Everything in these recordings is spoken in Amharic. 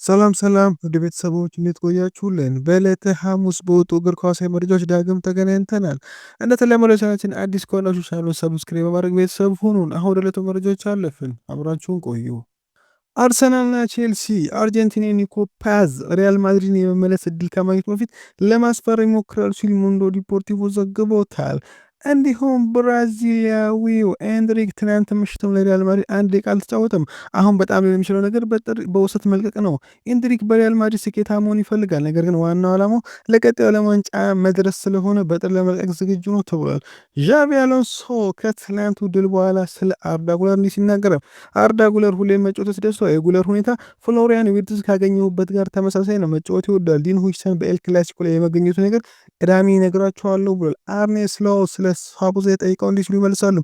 ሰላም ሰላም ውድ ቤተሰቦች እንዴት ቆያችሁልን? በዕለተ ሐሙስ በወጡ እግር ኳሳዊ መረጃዎች ዳግም ተገናኝተናል። እንደተለመደው ቻናላችን አዲስ ከሆናችሁ ቻናሉን ሰብስክራይብ በማድረግ ቤተሰብ ሁኑን። አሁን ወደ ዕለቱ መረጃዎች አለፍን። አብራችሁን ቆዩ። አርሰናልና ቼልሲ አርጀንቲና ኒኮ ፓዝ ሪያል ማድሪድን የመመለስ እድል ከማግኘቱ በፊት ለማስፈረም ይሞክራሉ ሲል ሙንዶ ዲፖርቲቮ ዘግቦታል። እንዲሁም ብራዚሊያዊው ኤንድሪክ ትናንት ምሽትም ለሪያል ማድሪድ አንድ ደቂቃ አልተጫወተም። አሁን በጣም ሊሆን የሚችለው ነገር በውሰት መልቀቅ ነው። ኤንድሪክ በሪያል ማድሪድ ስኬታማ መሆን ይፈልጋል። ነገር ግን ዋናው ዓላማው ለቀጣዩ ዓለም ዋንጫ መድረስ ስለሆነ በጥር ለመልቀቅ ዝግጁ ነው ተብሏል። ዣቪ አሎንሶ ከትላንቱ ድል በኋላ ስለ አርዳ ጉለር እንዲህ ሲናገር አርዳ ጉለር ሁሌም መጫወት ያስደስተዋል። የጉለር ሁኔታ ፍሎሪያን ዊርትዝ ካገኘሁበት ጋር ተመሳሳይ ነው። መጫወት ይወዳል። ዲን ሁይሰን በኤል ክላሲኮ ላይ የመገኘቱ ነገር ቅዳሜ ይነግራቸዋለሁ ብሏል። አርኔ ስሎው ስለ ሳቡዝ ጠይቀው እንዲህ ሲሉ ይመልሳሉ።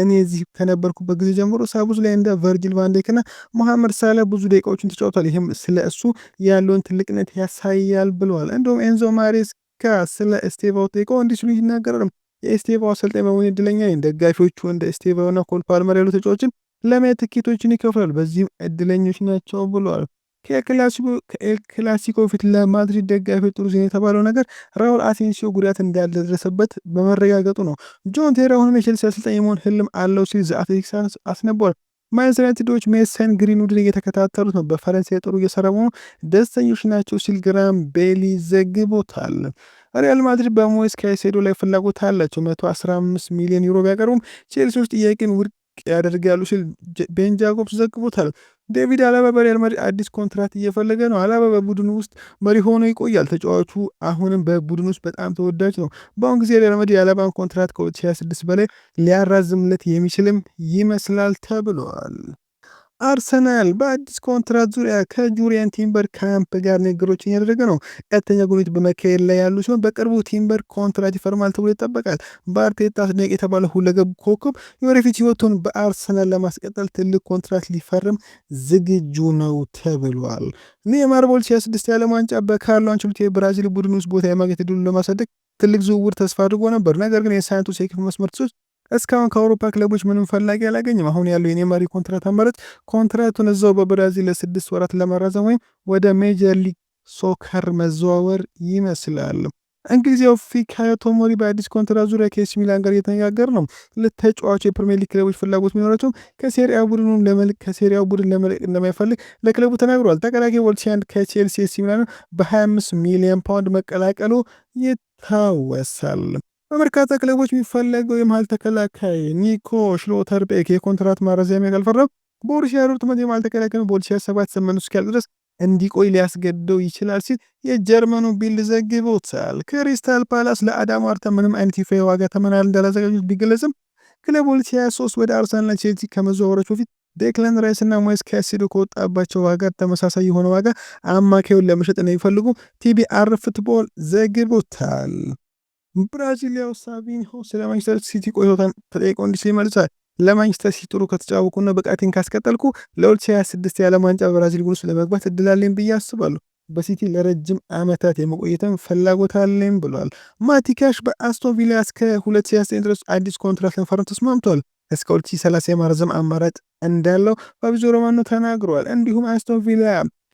እኔ እዚህ ከነበርኩበት ጊዜ ጀምሮ ሳቡዝ ላይ እንደ ቨርጂል ቫንዴክ እና መሐመድ ሳላ ብዙ ደቂቃዎችን ተጫውቷል። ይህም ስለ እሱ ያለውን ትልቅነት ያሳያል ብለዋል። እንዲሁም ኤንዞ ማሬስካ ስለ ኤስቴቫው ጠይቀው እንዲህ ሲሉ ይናገራሉ። የኤስቴቫው አሰልጣኝ በመሆን እድለኛ ነኝ። ደጋፊዎቹ እንደ ኤስቴቫው እና ኮል ፓልመር ያሉ ተጫዋቾችን ለማየት ትኬቶችን ይከፍላል። በዚህም እድለኞች ናቸው ብለዋል። ከኤል ክላሲኮ ፊት ለማድሪድ ደጋፊዎች ጥሩ ዜና የተባለው ነገር ራውል አሴንሲዮ ጉዳት እንዳልደረሰበት በመረጋገጡ ነው። ጆን ቴራ አሁንም የቼልሲ አሰልጣኝ የመሆን ህልም አለው ሲል ዘ አትሌቲክስ አስነቧል። ማንቸስተር ዩናይትዶች ሜሰን ግሪንውድን እየተከታተሉት ነው። በፈረንሳይ ጥሩ እየሰራ መሆኑ ደስተኞች ናቸው ሲል ግራም ቤሊ ዘግቦታል። ሪያል ማድሪድ በሞይስ ካይሴዶ ላይ ፍላጎት አላቸው። 115 ሚሊዮን ዩሮ ቢያቀርቡም ቼልሲዎች ጥያቄን ውድቅ ያደርጋሉ ሲል ቤን ጃኮብስ ዘግቦታል። ዴቪድ አላባ በሪያል ማድሪድ አዲስ ኮንትራት እየፈለገ ነው። አላባ በቡድኑ ውስጥ መሪ ሆኖ ይቆያል። ተጫዋቹ አሁንም በቡድኑ ውስጥ በጣም ተወዳጅ ነው። በአሁኑ ጊዜ ሪያል ማድሪድ የአላባን ኮንትራት ከ2026 በላይ ሊያራዝምለት የሚችልም ይመስላል ተብሏል። አርሰናል በአዲስ ኮንትራት ዙሪያ ከጁሪያን ቲምበር ካምፕ ጋር ንግግሮችን እያደረገ ነው። ቀጥተኛ ጉብኝት በመካሄድ ላይ ያሉ ሲሆን በቅርቡ ቲምበር ኮንትራት ይፈርማል ተብሎ ይጠበቃል። በአርቴታ አስደናቂ የተባለ ሁለገብ ኮከብ የወደፊት ህይወቱን በአርሰናል ለማስቀጠል ትልቅ ኮንትራት ሊፈርም ዝግጁ ነው ተብሏል። ኔይማር በ2026 የዓለም ዋንጫ በካርሎ አንቸሎቲ የብራዚል ቡድን ውስጥ ቦታ የማግኘት ዕድሉን ለማሳደግ ትልቅ ዝውውር ተስፋ አድርጎ ነበር። ነገር ግን የሳንቶስ የክፍ መስመር ተጫዋች እስካሁን ከአውሮፓ ክለቦች ምንም ፈላጊ አላገኝም። አሁን ያለው የኔይማር ኮንትራት አማራጭ ኮንትራቱን እዛው በብራዚል ለ6 ወራት ለማራዘም ወይም ወደ ሜጀር ሊግ ሶከር መዘዋወር ይመስላል። እንግሊዛዊው ፊካዮ ቶሞሪ በአዲስ ኮንትራት ዙሪያ ከኤሲ ሚላን ጋር እየተነጋገር ነው። ለተጫዋቹ የፕሪሚየር ሊግ ክለቦች ፍላጎት ቢኖራቸውም ከሴሪያ ቡድን ለመልቀቅ እንደማይፈልግ ለክለቡ ተናግሯል። ተከላካይ ወልሲያን ከቼልሲ ኤሲ ሚላን በ25 ሚሊዮን ፓውንድ መቀላቀሉ ይታወሳል። በበርካታ ክለቦች የሚፈለገው የመሃል ተከላካይ ኒኮ ሽሎተርቤክ የኮንትራት ማራዘሚያ ካልፈረመ ቦሩሲያ ዶርትመንድ የመሃል ተከላካይ በ2027 ዘመኑ እስኪያልቅ ድረስ እንዲቆይ ሊያስገድደው ይችላል ሲል የጀርመኑ ቢልድ ዘግቦታል። ክሪስታል ፓላስ ለአዳም ዋርተን ምንም አይነት ይፋ ዋጋ ተመናል እንዳላዘጋጁት ቢገለጽም ክለቡ 2023 ወደ አርሰናልና ቼልሲ ከመዘዋወራቸው በፊት ዴክላን ራይስ እና ሞይስ ካይሴዶ ከወጣባቸው ዋጋ ተመሳሳይ የሆነ ዋጋ አማካዩን ለመሸጥ እንደሚፈልጉ ቲቢአር ፉትቦል ዘግቦታል። ብራዚሊያው ሳቪንሆ ስለ ማንቸስተር ሲቲ ቆይቶታን ተጠይቆ እንዲህ ሲል ይመልሳል። ለማንቸስተር ሲቲ ጥሩ ከተጫወቁና ብቃቴን ካስቀጠልኩ ለ2026 የዓለም ዋንጫ በብራዚል ቡድን ውስጥ ለመግባት እድል አለኝ ብዬ አስባለሁ። በሲቲ ለረጅም ዓመታት የመቆየትም ፍላጎት አለኝ ብሏል። ማቲካሽ በአስቶን ቪላ እስከ 2029 ድረስ አዲስ ኮንትራት ለመፈረም ተስማምቷል። እስከ 2030 የማረዘም አማራጭ እንዳለው ፋብሪዚዮ ሮማኖ ተናግሯል። እንዲሁም አስቶን ቪላ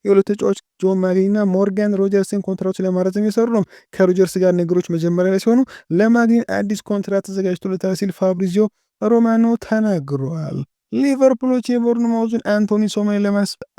የሁለት ተጫዋች ጆን ማግኒ እና ሞርጋን ሮጀርስን ኮንትራቱ ለማራዘም የሰሩ ነው። ከሮጀርስ ጋር ነገሮች መጀመሪያ ላይ ሲሆኑ ለማግኒ አዲስ ኮንትራት ተዘጋጅቶለታል ሲል ፋብሪዚዮ ሮማኖ ተናግሯል። ሊቨርፑሎች የቦርንማውዙን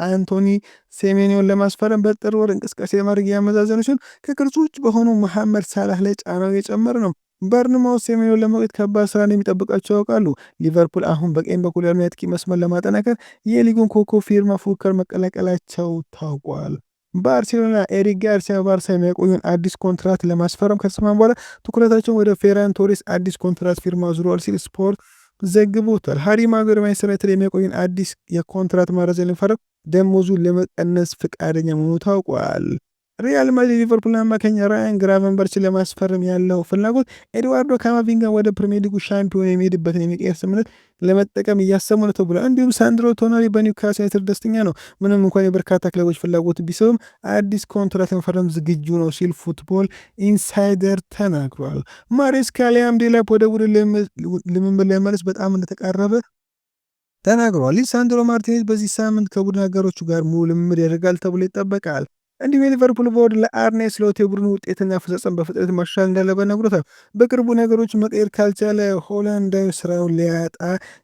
አንቶኒ ሴሜኒዮን ለማስፈረም በጥር ወር እንቅስቃሴ ለማድረግ ያመዛዘኑ ሲሆን ከቅርጹ ውጭ በሆነው መሐመድ ሳላህ ላይ ጫናው የጨመረ ነው። በርንማውዝ ሴሜኒዮን ለመቆየት ከባድ ስራ እንደሚጠብቃቸው ያውቃሉ። ሊቨርፑል አሁን በቀኝ በኩል ያሉ የአጥቂ መስመር ለማጠናከር የሊጉን ኮከብ ፊርማ ፉከር መቀላቀላቸው ታውቋል። ባርሴሎና ኤሪክ ጋርሲያ ባርሳ የሚያቆዩን አዲስ ኮንትራት ለማስፈረም ከተስማሙ በኋላ ትኩረታቸውን ወደ ፌራን ቶሬስ አዲስ ኮንትራት ፊርማ ዙረዋል ሲል ስፖርት ዘግቦታል። ሃሪ ማጉዌር ማንቸስተር ዩናይትድ የሚያቆዩን አዲስ የኮንትራት ማራዘም ለመፈረም ደሞዙን ለመቀነስ ፈቃደኛ መሆኑ ታውቋል። ሪያል ማድሪድ ሊቨርፑል አማካኝ ራያን ግራቨንበርችን ለማስፈረም ያለው ፍላጎት ኤድዋርዶ ካማቪንጋ ወደ ፕሪሚየር ሊጉ ሻምፒዮን የሚሄድበትን የሚቀየር ስምምነት ለመጠቀም እያሰሙ ነው ተብሏል። እንዲሁም ሳንድሮ ቶናሊ በኒውካስል ዩናይትድ ደስተኛ ነው። ምንም እንኳን የበርካታ ክለቦች ፍላጎት ቢስብም አዲስ ኮንትራት ለመፈረም ዝግጁ ነው ሲል ፉትቦል ኢንሳይደር ተናግሯል። ማሬስካ ሊያም ዴላፕ ወደ ቡድን ልምምድ ለመመለስ በጣም እንደተቃረበ ተናግሯል። ሊሳንድሮ ማርቲኔዝ በዚህ ሳምንት ከቡድን አጋሮቹ ጋር ሙሉ ልምምድ ያደርጋል ተብሎ ይጠበቃል። እንዲሁም የሊቨርፑል ቦርድ ለአርኔ ስሎት የቡድኑ ውጤትና አፈጻጸም በፍጥነት ማሻሻል እንዳለበት ነግሮታል። በቅርቡ ነገሮች መቀየር ካልቻለ ሆላንዳዊ ስራውን ሊያጣ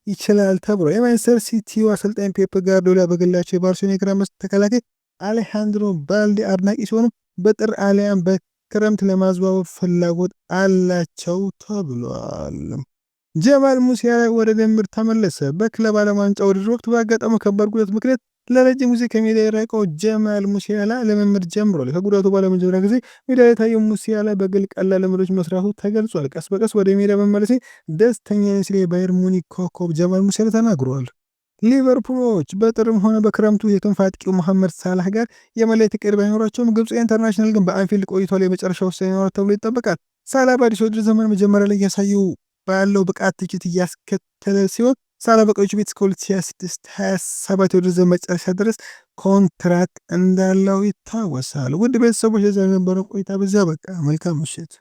ይችላል ተብሎ የማንቸስተር ሲቲው አሰልጣኝ ፔፕ ጋርዲዮላ በግላቸው የባርሴሎና የግራ መስመር ተከላካይ አሌሃንድሮ ባልዴ አድናቂ ሲሆኑ በጥር አሊያም በክረምት ለማዘዋወር ፍላጎት አላቸው ተብሏል። ጀማል ሙሲያላ ወደ ልምምድ ተመለሰ። በክለብ ዓለም ዋንጫ ውድድር ወቅት ባጋጠመው ከባድ ጉዳት ምክንያት ለረጅም ጊዜ ከሜዳ የራቀው ጀማል ሙሲያላ ልምምድ ጀምሯል። ከጉዳቱ ባለመጀመሪያ ጊዜ ሜዳ ላይ የታየው ሙሲያላ በግል ቀላል ልምዶች መስራቱ ተገልጿል። ቀስ በቀስ ወደ ሜዳ መመለሴ ደስተኛ ነኝ ሲል የባየር ሙኒክ ኮከብ ጀማል ሙሲያላ ተናግሯል። ሊቨርፑሎች በጥርም ሆነ በክረምቱ የክንፍ አጥቂው መሐመድ ሳላህ ጋር የመለየት ዕቅድ ባይኖራቸውም ግብፅ ኢንተርናሽናል ግን በአንፊልድ ቆይቷል የመጨረሻ ውሳኔ ይኖራል ተብሎ ይጠበቃል። ሳላህ በአዲስ ውድድር ዘመን መጀመሪያ ላይ ያሳየው ባለው ብቃት ትችት እያስከተለ ሲሆን ሳላህ በቀዮቹ ቤት እስከ 2026/27 የውድድር ዘመን መጨረሻ ድረስ ኮንትራት እንዳለው ይታወሳል። ውድ ቤተሰቦች የዛሬ የነበረው ቆይታ በዚያ በቃ። መልካም ምሽት።